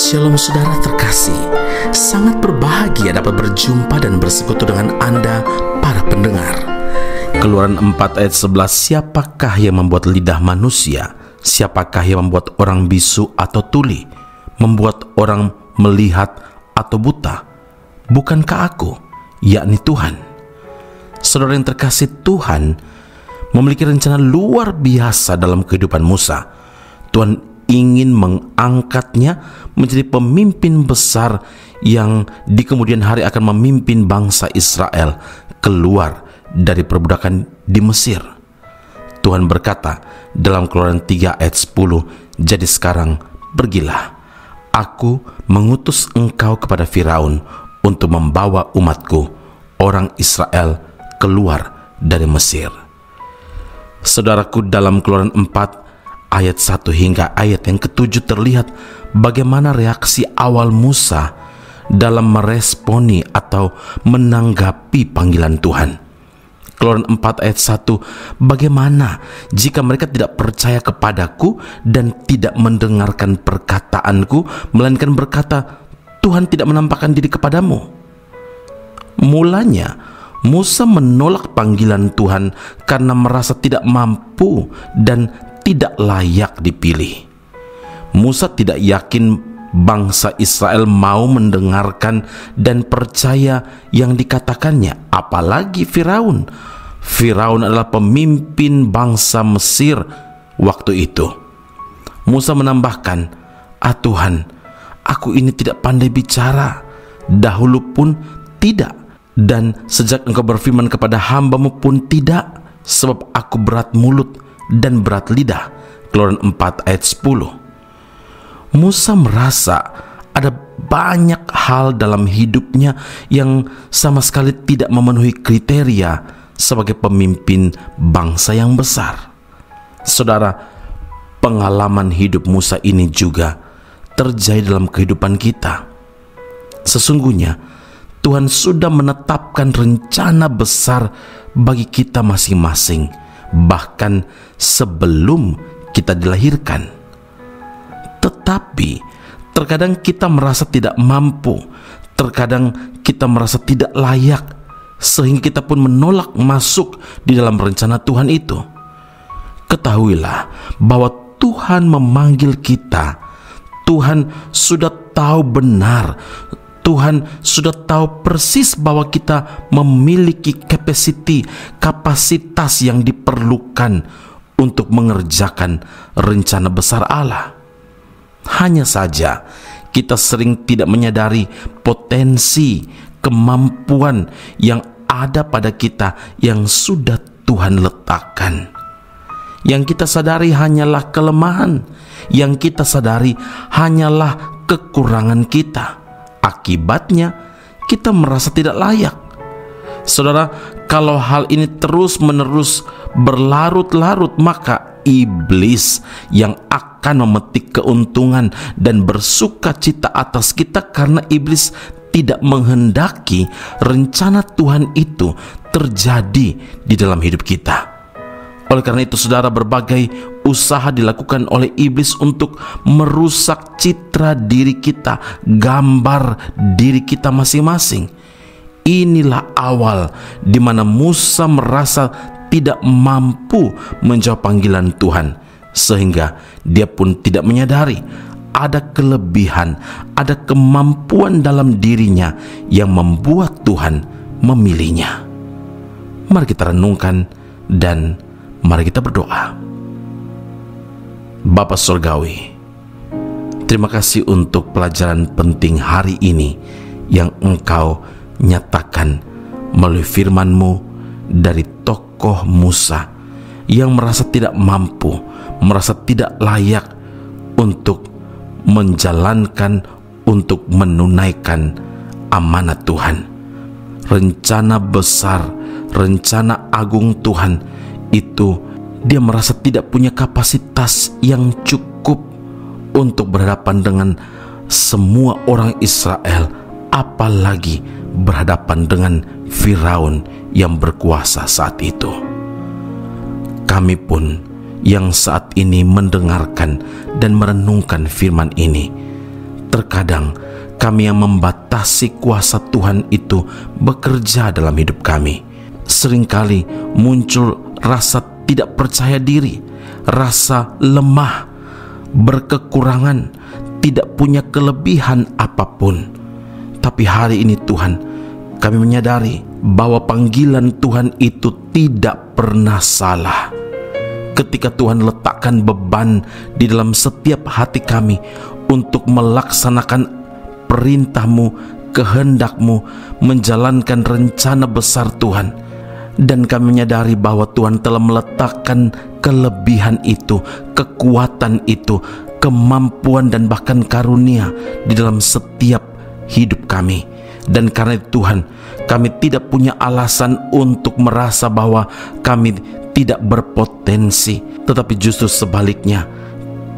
Shalom saudara terkasih, sangat berbahagia dapat berjumpa dan bersekutu dengan Anda para pendengar. Keluaran 4 ayat 11, siapakah yang membuat lidah manusia? Siapakah yang membuat orang bisu atau tuli? Membuat orang melihat atau buta? Bukankah aku, yakni Tuhan? Saudara yang terkasih, Tuhan memiliki rencana luar biasa dalam kehidupan Musa. Tuhan ingin mengangkatnya menjadi pemimpin besar yang di kemudian hari akan memimpin bangsa Israel keluar dari perbudakan di Mesir. Tuhan berkata dalam Keluaran 3 ayat 10, jadi sekarang pergilah, aku mengutus engkau kepada Firaun untuk membawa umatku, orang Israel, keluar dari Mesir. Saudaraku, dalam Keluaran 4 ayat 1 hingga ayat yang ke-7 terlihat bagaimana reaksi awal Musa dalam meresponi atau menanggapi panggilan Tuhan. Keluaran 4 ayat 1, bagaimana jika mereka tidak percaya kepadaku dan tidak mendengarkan perkataanku, melainkan berkata, Tuhan tidak menampakkan diri kepadamu. Mulanya Musa menolak panggilan Tuhan karena merasa tidak mampu dan tidak layak dipilih. Musa tidak yakin bangsa Israel mau mendengarkan dan percaya yang dikatakannya, apalagi Firaun. Firaun adalah pemimpin bangsa Mesir waktu itu. Musa menambahkan, Tuhan, aku ini tidak pandai bicara, dahulu pun tidak, dan sejak engkau berfirman kepada hambamu pun tidak, sebab aku berat mulut dan berat lidah. Keluaran 4 ayat 10. Musa merasa ada banyak hal dalam hidupnya yang sama sekali tidak memenuhi kriteria sebagai pemimpin bangsa yang besar. Saudara, pengalaman hidup Musa ini juga terjadi dalam kehidupan kita. Sesungguhnya Tuhan sudah menetapkan rencana besar bagi kita masing-masing, bahkan sebelum kita dilahirkan. Tetapi terkadang kita merasa tidak mampu, terkadang kita merasa tidak layak, sehingga kita pun menolak masuk di dalam rencana Tuhan itu. Ketahuilah bahwa Tuhan memanggil kita. Tuhan sudah tahu benar, Tuhan sudah tahu persis bahwa kita memiliki kapasitas yang diperlukan untuk mengerjakan rencana besar Allah. Hanya saja kita sering tidak menyadari potensi, kemampuan yang ada pada kita yang sudah Tuhan letakkan. Yang kita sadari hanyalah kelemahan, yang kita sadari hanyalah kekurangan kita. Akibatnya kita merasa tidak layak. Saudara, kalau hal ini terus-menerus berlarut-larut, maka iblis yang akan memetik keuntungan dan bersuka cita atas kita karena iblis tidak menghendaki rencana Tuhan itu terjadi di dalam hidup kita. Oleh karena itu, saudara, berbagai usaha dilakukan oleh iblis untuk merusak citra diri kita, gambar diri kita masing-masing. Inilah awal di mana Musa merasa tidak mampu menjawab panggilan Tuhan, sehingga dia pun tidak menyadari ada kelebihan, ada kemampuan dalam dirinya yang membuat Tuhan memilihnya. Mari kita renungkan dan mari kita berdoa. Bapa Surgawi, terima kasih untuk pelajaran penting hari ini yang Engkau nyatakan melalui firman-Mu dari tokoh Musa yang merasa tidak mampu, merasa tidak layak untuk menjalankan, untuk menunaikan amanat Tuhan. Rencana besar, rencana agung Tuhan itu dia merasa tidak punya kapasitas yang cukup untuk berhadapan dengan semua orang Israel, apalagi berhadapan dengan Firaun yang berkuasa saat itu. Kami pun yang saat ini mendengarkan dan merenungkan firman ini, terkadang kami yang membatasi kuasa Tuhan itu bekerja dalam hidup kami. Seringkali muncul rasa tidak percaya diri, rasa lemah, berkekurangan, tidak punya kelebihan apapun. Tapi hari ini Tuhan, kami menyadari bahwa panggilan Tuhan itu tidak pernah salah. Ketika Tuhan letakkan beban di dalam setiap hati kami untuk melaksanakan perintah-Mu, kehendak-Mu, menjalankan rencana besar Tuhan. Dan kami menyadari bahwa Tuhan telah meletakkan kelebihan itu, kekuatan itu, kemampuan dan bahkan karunia di dalam setiap hidup kami. Dan karena itu Tuhan, kami tidak punya alasan untuk merasa bahwa kami tidak berpotensi, tetapi justru sebaliknya,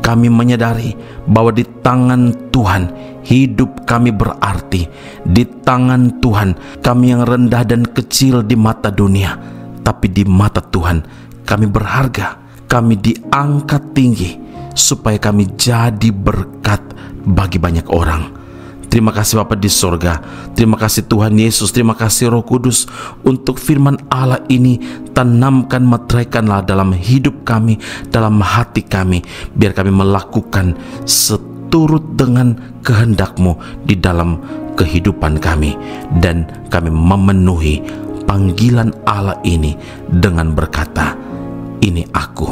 kami menyadari bahwa di tangan Tuhan hidup kami berarti. Di tangan Tuhan kami yang rendah dan kecil di mata dunia, tapi di mata Tuhan kami berharga. Kami diangkat tinggi supaya kami jadi berkat bagi banyak orang. Terima kasih Bapa di sorga. Terima kasih Tuhan Yesus. Terima kasih Roh Kudus untuk firman Allah ini. Tanamkan, meteraikanlah dalam hidup kami, dalam hati kami, biar kami melakukan seturut dengan kehendak-Mu di dalam kehidupan kami. Dan kami memenuhi panggilan Allah ini dengan berkata, "Ini aku,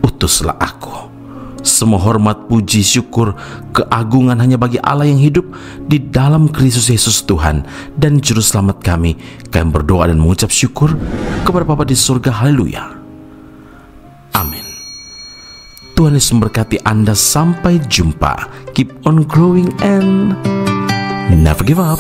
utuslah aku." Semua hormat, puji, syukur, keagungan hanya bagi Allah yang hidup di dalam Kristus Yesus Tuhan dan Juru Selamat kami. Kami berdoa dan mengucap syukur kepada Bapa di surga. Haleluya. Amin. Tuhan Yesus memberkati Anda. Sampai jumpa. Keep on growing and never give up.